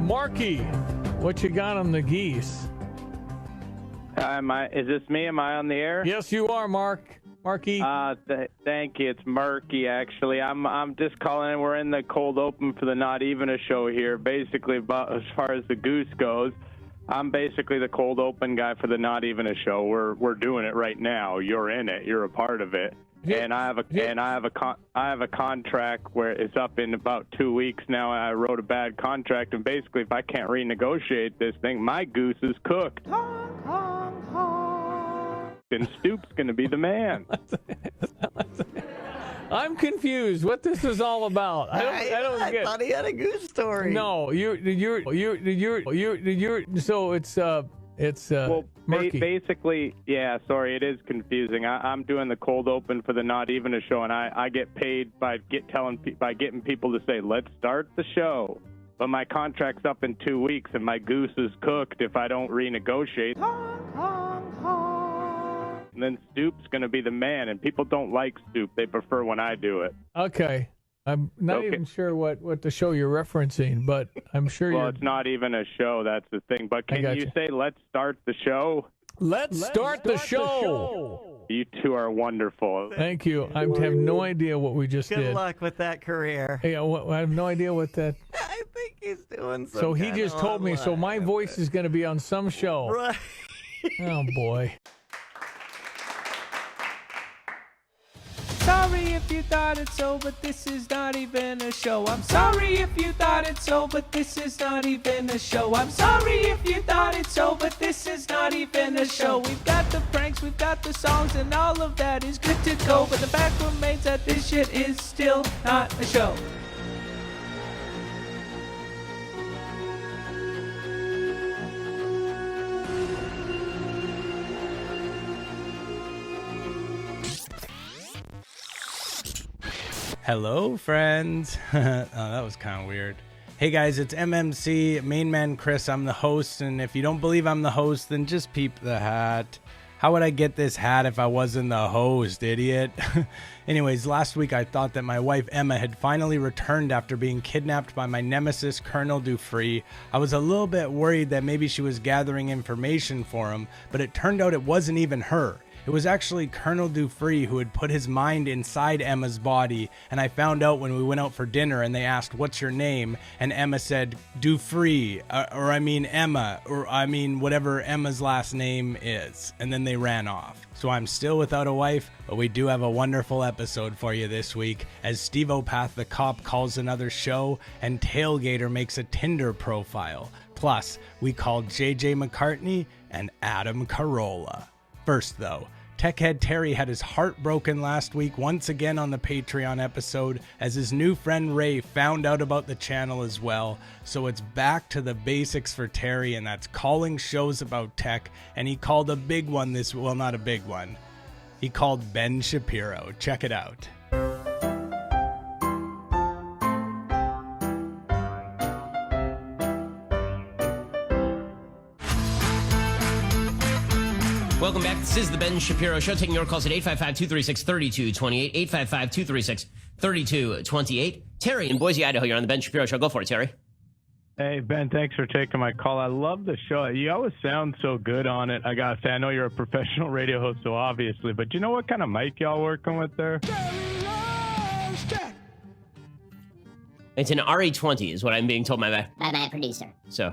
Marky, what you got on the geese? Is this me? Am I on the air? Yes, you are, Marky. Thank you. It's Murky, actually. I'm just calling in. We're in the cold open for the Not Even a show here. Basically, about as far as the goose goes, I'm basically the cold open guy for the Not Even a show. We're doing it right now. You're in it. You're a part of it. And I have a contract where it's up in about 2 weeks now. I wrote a bad contract, and basically, if I can't renegotiate this thing, my goose is cooked. And Stoop's going to be the man. I'm confused. What this is all about? I don't get. I thought he had a goose story. No, you're. So it's well, murky. basically, yeah. Sorry, it is confusing. I'm doing the cold open for the Not Even a show, and I get paid by getting people to say, "Let's start the show." But my contract's up in 2 weeks, and my goose is cooked if I don't renegotiate. And then Stoop's going to be the man, and people don't like Stoop. They prefer when I do it. Okay. I'm not even sure what the show you're referencing, but I'm sure Well, it's not even a show. That's the thing. But can you say, let's start the show? Let's start the show. You two are wonderful. Thank you. I have no idea what we just did. Good luck with that career. Yeah, I have no idea what that. I think he's doing something. So he just told me, so my voice is going to be on some show. Right. Oh, boy. Sorry if you thought it so, but this is not even a show. I'm sorry if you thought it so, but this is not even a show. I'm sorry if you thought it so, but this is not even a show. We've got the pranks, we've got the songs, and all of that is good to go. But the fact remains that this shit is still not a show. Hello, friends. Oh, that was kind of weird. Hey, guys, it's MMC, Main Man Chris. I'm the host, and if you don't believe I'm the host, then just peep the hat. How would I get this hat if I wasn't the host, idiot? Anyways, last week I thought that my wife Emma had finally returned after being kidnapped by my nemesis, Colonel Dufree. I was a little bit worried that maybe she was gathering information for him, but it turned out it wasn't even her. It was actually Colonel Dufree who had put his mind inside Emma's body, and I found out when we went out for dinner and they asked, "What's your name?" And Emma said, Dufree, Emma, or whatever Emma's last name is. And then they ran off. So I'm still without a wife, but we do have a wonderful episode for you this week, as Steve Opath the cop calls another show, and Tailgater makes a Tinder profile. Plus, we called JJ Mccartney and Adam Carolla. First, though, Techhead Terry had his heart broken last week once again on the Patreon episode, as his new friend Ray found out about the channel as well. So it's back to the basics for Terry, and that's calling shows about tech. And he called a big one well, not a big one. He called Ben Shapiro. Check it out. Welcome back. This is the Ben Shapiro Show, taking your calls at 855-236-3228, 855-236-3228. Terry in Boise, Idaho, you're on the Ben Shapiro Show. Go for it, Terry. Hey, Ben, thanks for taking my call. I love the show. You always sound so good on it. I got to say, I know you're a professional radio host, so obviously, but do you know what kind of mic y'all working with there? It's an RE20 is what I'm being told by my producer. So...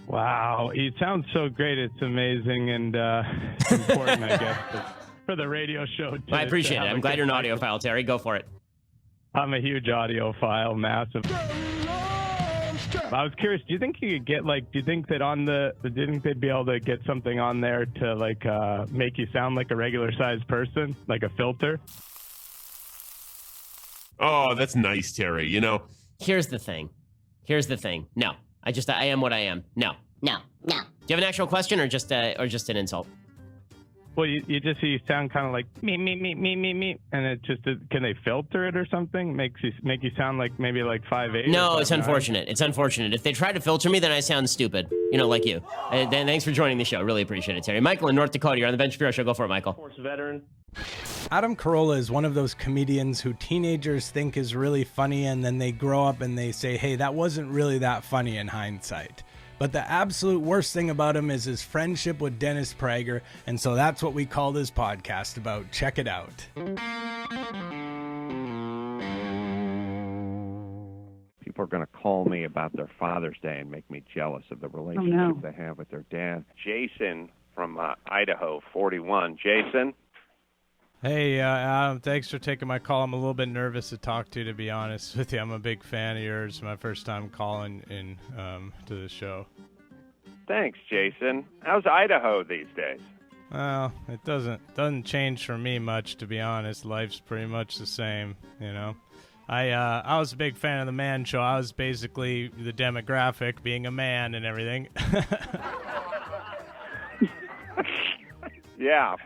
Wow, it sounds so great. It's amazing and important, I guess, for the radio show. I appreciate it. I'm glad you're an audiophile, Terry. Go for it. I'm a huge audiophile, massive. I was curious, do you think you could get, do you think that do you think they'd be able to get something on there to, make you sound like a regular-sized person, like a filter? Oh, that's nice, Terry, you know. Here's the thing. No. I am what I am. No. Do you have an actual question or just an insult? Well, you sound kind of like me, and it just can they filter it or something? Make you sound like maybe like 5'8". No, it's unfortunate. It's unfortunate. If they try to filter me, then I sound stupid. Like you. Then thanks for joining the show. Really appreciate it, Terry. Michael in North Dakota, you're on the Ben Shapiro Show. Go for it, Michael. Force veteran. Adam Carolla is one of those comedians who teenagers think is really funny, and then they grow up and they say, hey, that wasn't really that funny in hindsight. But the absolute worst thing about him is his friendship with Dennis Prager, and so that's what we call this podcast about. Check it out. People are going to call me about their Father's Day and make me jealous of the relationship they have with their dad. Jason from Idaho, 41. Jason? Hey, Adam, thanks for taking my call. I'm a little bit nervous to talk to be honest with you. I'm a big fan of yours. My first time calling in to the show. Thanks, Jason. How's Idaho these days? Well, it doesn't change for me much, to be honest. Life's pretty much the same, you know. I was a big fan of the Man Show. I was basically the demographic, being a man and everything. Yeah.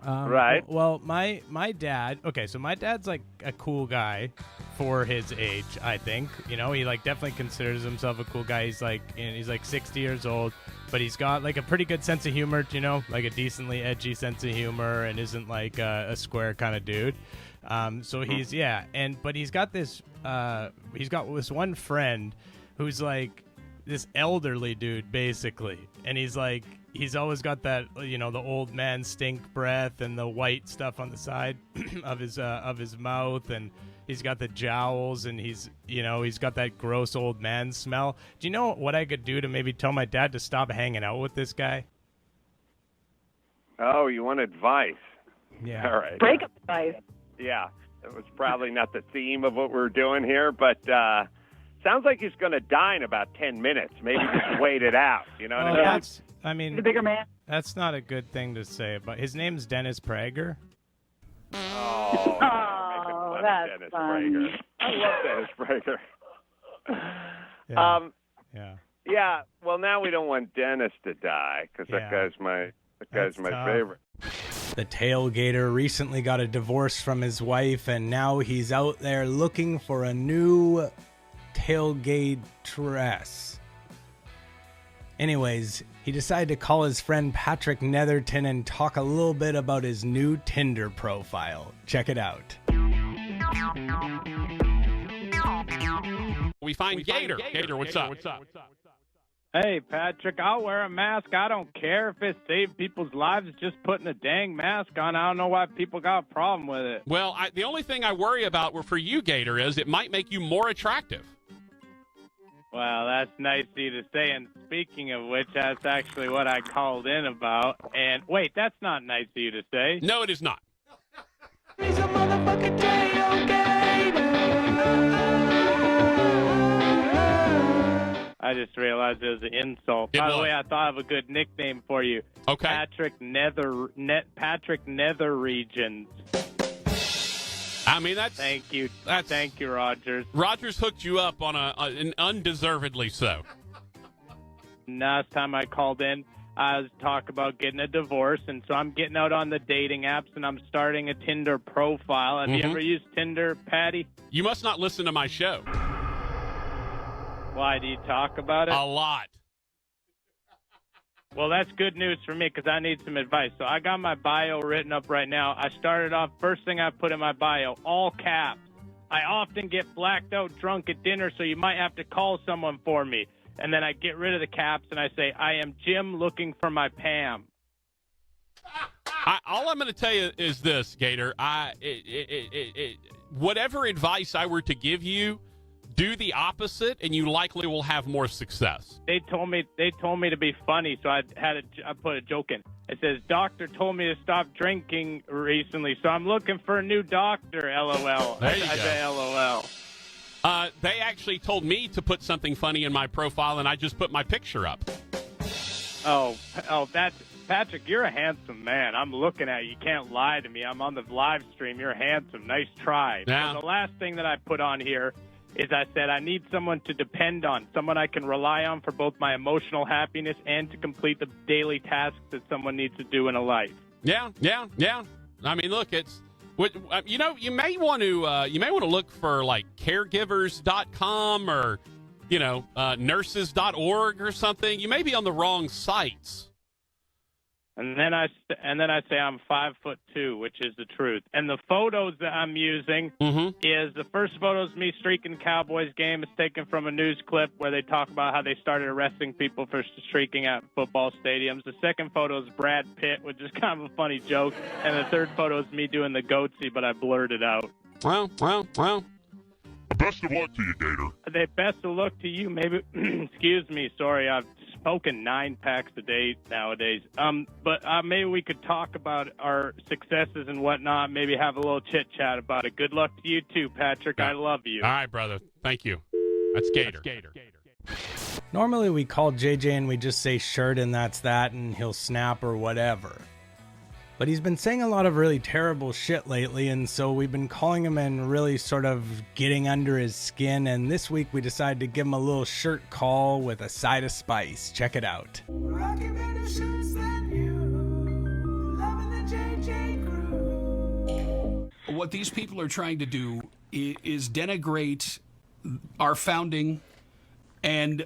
Right. Well, my dad. Okay, so my dad's like a cool guy for his age. I think he like definitely considers himself a cool guy. He's like 60 years old, but he's got like a pretty good sense of humor. Like a decently edgy sense of humor, and isn't like a square kind of dude. So he's but he's got this one friend who's like this elderly dude basically, and he's always got that, the old man stink breath and the white stuff on the side of his mouth, and he's got the jowls, and he's got that gross old man smell. Do you know what I could do to maybe tell my dad to stop hanging out with this guy? Oh, you want advice? Yeah. All right. Breakup advice. Yeah, it was probably not the theme of what we're doing here, but sounds like he's going to die in about 10 minutes. Maybe just wait it out. You know what I mean? He's a bigger man. That's not a good thing to say, but his name's Dennis Prager. Oh, that's Dennis fun. Prager. I love Dennis Prager. Yeah. Well, now we don't want Dennis to die because that guy's my favorite. The tailgater recently got a divorce from his wife, and now he's out there looking for a new tailgateress. Anyways, he decided to call his friend Patrick Netherton and talk a little bit about his new Tinder profile. Check it out. We find Gator. Gator, what's up? Hey, Patrick, I'll wear a mask. I don't care if it saves people's lives. Just putting a dang mask on. I don't know why people got a problem with it. Well, the only thing I worry about for you, Gator, is it might make you more attractive. Well, that's nice of you to say. And speaking of which, that's actually what I called in about. And wait, that's not nice of you to say. No, it is not. He's a motherfucking tailgater. I just realized it was an insult. By the way, I thought of a good nickname for you. Okay. Patrick Nether Regions. I mean, Thank you. Thank you, Rogers. Rogers hooked you up on an undeservedly so. Last time I called in, I was talking about getting a divorce, and so I'm getting out on the dating apps, and I'm starting a Tinder profile. Have you ever used Tinder, Patty? You must not listen to my show. Why, do you talk about it? A lot. Well, that's good news for me because I need some advice. So I got my bio written up right now. I started off, first thing I put in my bio, all caps. I often get blacked out drunk at dinner, so you might have to call someone for me. And then I get rid of the caps and I say, I am Jim looking for my Pam. All I'm going to tell you is this, Gator. Whatever advice I were to give you, do the opposite, and you likely will have more success. They told me to be funny, so I put a joke in. It says, doctor told me to stop drinking recently, so I'm looking for a new doctor, LOL. There you I go. say LOL. They actually told me to put something funny in my profile, and I just put my picture up. Oh, that's Patrick, you're a handsome man. I'm looking at you. You can't lie to me. I'm on the live stream. You're handsome. Nice try. Yeah. So the last thing that I put on here is I said I need someone to depend on, someone I can rely on for both my emotional happiness and to complete the daily tasks that someone needs to do in a life. Yeah. I mean, look, it's what you may want to look for like caregivers.com or nurses.org or something. You may be on the wrong sites. And then I say I'm 5'2", which is the truth. And the photos that I'm using is the first photo is me streaking Cowboys game. It's taken from a news clip where they talk about how they started arresting people for streaking at football stadiums. The second photo is Brad Pitt, which is kind of a funny joke. And the third photo is me doing the goatsy, but I blurred it out. Well. Best of luck to you, Gator. Best of luck to you. Maybe, excuse me, sorry, I've smoking 9 packs a day nowadays. But maybe we could talk about our successes and whatnot. Maybe have a little chit chat about it. Good luck to you too, Patrick. I love you. All right, brother. Thank you. That's Gator. Normally we call JJ and we just say shirt and that's that, and he'll snap or whatever. But he's been saying a lot of really terrible shit lately, and so we've been calling him and really sort of getting under his skin, and this week we decided to give him a little shirt call with a side of spice. Check it out. What these people are trying to do is denigrate our founding and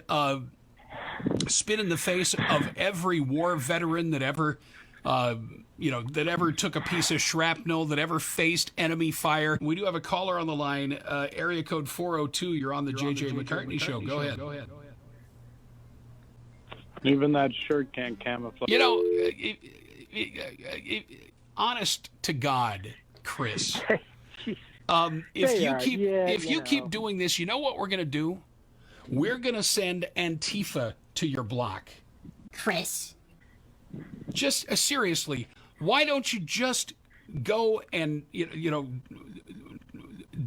spit in the face of every war veteran that ever that ever took a piece of shrapnel, that ever faced enemy fire. We do have a caller on the line, area code 402. You're on the JJ Mccartney Show. Go ahead. Even that shirt can't camouflage. You know, honest to God, Chris, if you keep doing this, you know what we're going to do? We're going to send Antifa to your block. Chris. Just seriously, why don't you just go and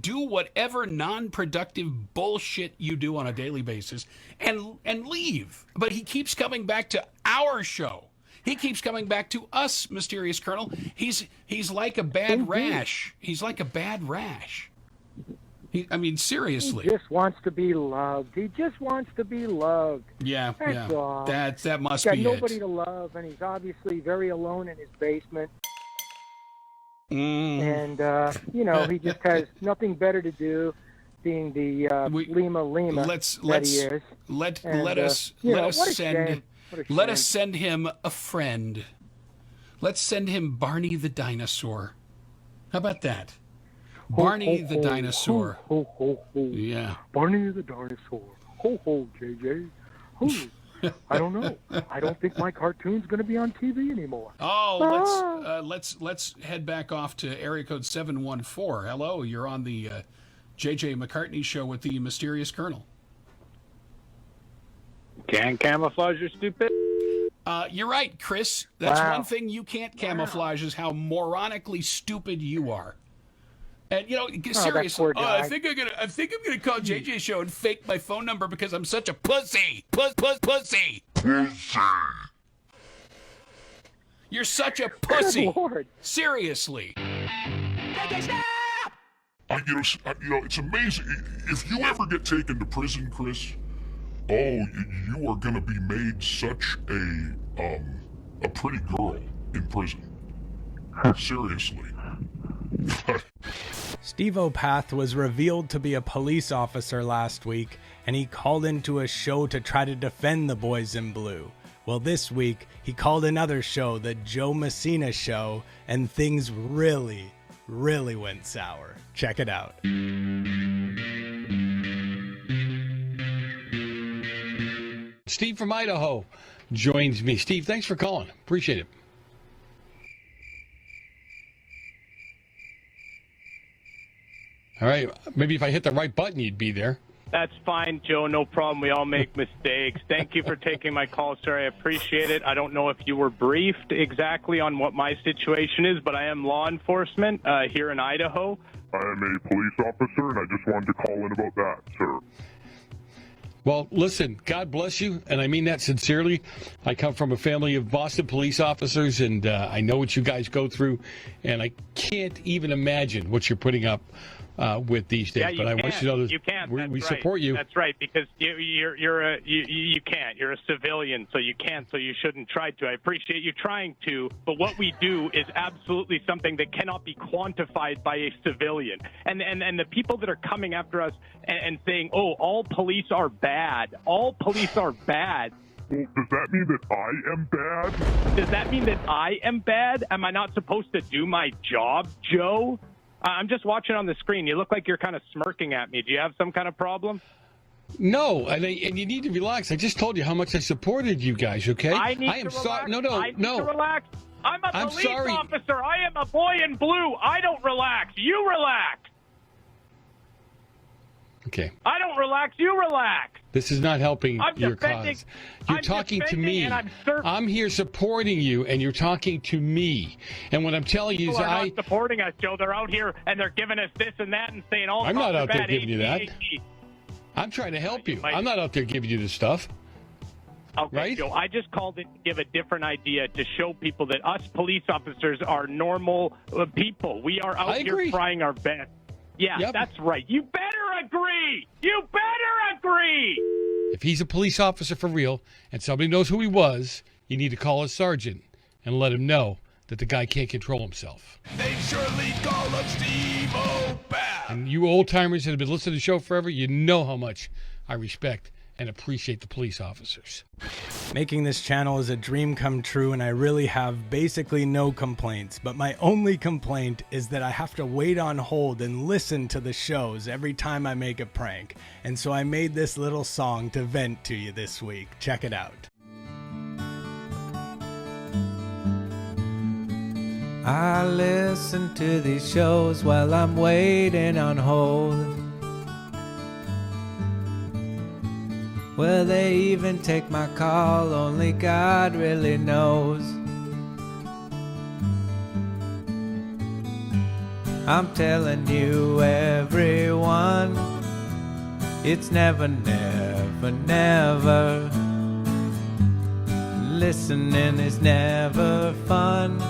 do whatever non-productive bullshit you do on a daily basis and leave? But he keeps coming back to our show. He keeps coming back to us, Mysterious Colonel. He's like a bad rash. He's like a bad rash. Seriously. He just wants to be loved. Yeah, That's all. That must He's be got it. nobody to love, and he's obviously very alone in his basement. And, he just has nothing better to do, being the Lima that he is. Let us send him a friend. Let's send him Barney the dinosaur. How about that? Barney the dinosaur. Yeah. Barney the dinosaur. Ho, ho, JJ. Ho. I don't know. I don't think my cartoon's going to be on TV anymore. Oh, let's head back off to area code 714. Hello, you're on the JJ Mccartney Show with the Mysterious Colonel. Can't camouflage your stupid. You're right, Chris. That's one thing you can't camouflage is how moronically stupid you are. And seriously, I think I'm gonna call JJ Show and fake my phone number because I'm such a pussy. Pussy. You're such a pussy. Good Lord. Seriously. It's amazing. If you ever get taken to prison, Chris, you are gonna be made such a pretty girl in prison. Seriously. Steve O'Path was revealed to be a police officer last week, and he called into a show to try to defend the boys in blue. Well, this week, he called another show, the Joe Messina Show, and things really, really went sour. Check it out. Steve from Idaho joins me. Steve, thanks for calling. Appreciate it. All right, maybe if I hit the right button, you'd be there. That's fine, Joe. No problem. We all make mistakes. Thank you for taking my call, sir. I appreciate it. I don't know if you were briefed exactly on what my situation is, but I am law enforcement here in Idaho. I am a police officer, and I just wanted to call in about that, sir. Well, listen, God bless you, and I mean that sincerely. I come from a family of Boston police officers, and I know what you guys go through, and I can't even imagine what you're putting up with these days. Yeah, but I want you to know that you can't. we support you. That's right, because you can't. You're a civilian, so you can't. So you shouldn't try to. I appreciate you trying to, but what we do is absolutely something that cannot be quantified by a civilian. And the people that are coming after us and saying, "Oh, all police are bad. All police are bad." Well, does that mean that I am bad? Does that mean that I am bad? Am I not supposed to do my job, Joe? I'm just watching on the screen. You look like you're kind of smirking at me. Do you have some kind of problem? No, and you need to relax. I just told you how much I supported you guys, okay? I am sorry. No. I need to relax. I'm a police officer. I am a boy in blue. I don't relax. You relax. Okay. I don't relax. You relax. This is not helping your defending- cause. You're I'm talking to defending me. and I'm here supporting you, and you're talking to me. And what I'm telling you is People are not supporting us, Joe. They're out here, and they're giving us this and that and saying all I'm not sorts out of there bad giving you that. ADHD. I'm trying to help you. I'm not out there giving you this stuff. Okay, right? Joe, I just called it to give a different idea to show people that us police officers are normal people. We are out here trying our best. Yeah, that's right. You better agree. You better agree. If he's a police officer for real and somebody knows who he was, you need to call his sergeant and let him know that the guy can't control himself. They surely call him Steve-O Bad. And you old-timers that have been listening to the show forever, you know how much I respect and appreciate the police officers. Making this channel is a dream come true, and I really have basically no complaints. But my only complaint is that I have to wait on hold and listen to the shows every time I make a prank. And so I made this little song to vent to you this week. Check it out. I listen to these shows while I'm waiting on hold. Will they even take my call? Only God really knows. I'm telling you, everyone, it's never, never, never. Listening is never fun.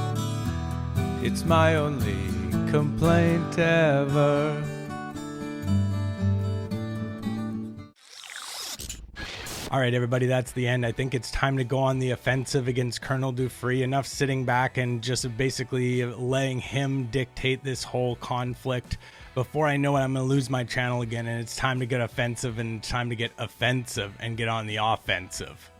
It's my only complaint ever. All right, everybody, that's the end. I think it's time to go on the offensive against Colonel Dufresne. Enough sitting back and just basically letting him dictate this whole conflict. Before I know it, I'm going to lose my channel again, and it's time to get offensive and time to get offensive and get on the offensive.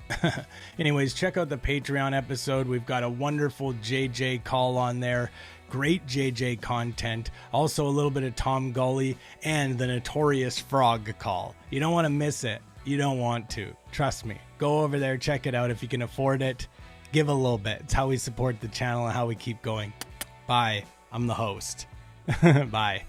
Anyways, check out the Patreon episode. We've got a wonderful JJ call on there. Great JJ content. Also a little bit of Tom Gully and the Notorious Frog call. You don't want to miss it. You don't want to. Trust me. Go over there, check it out if you can afford it. Give a little bit. It's how we support the channel and how we keep going. Bye. I'm the host. Bye.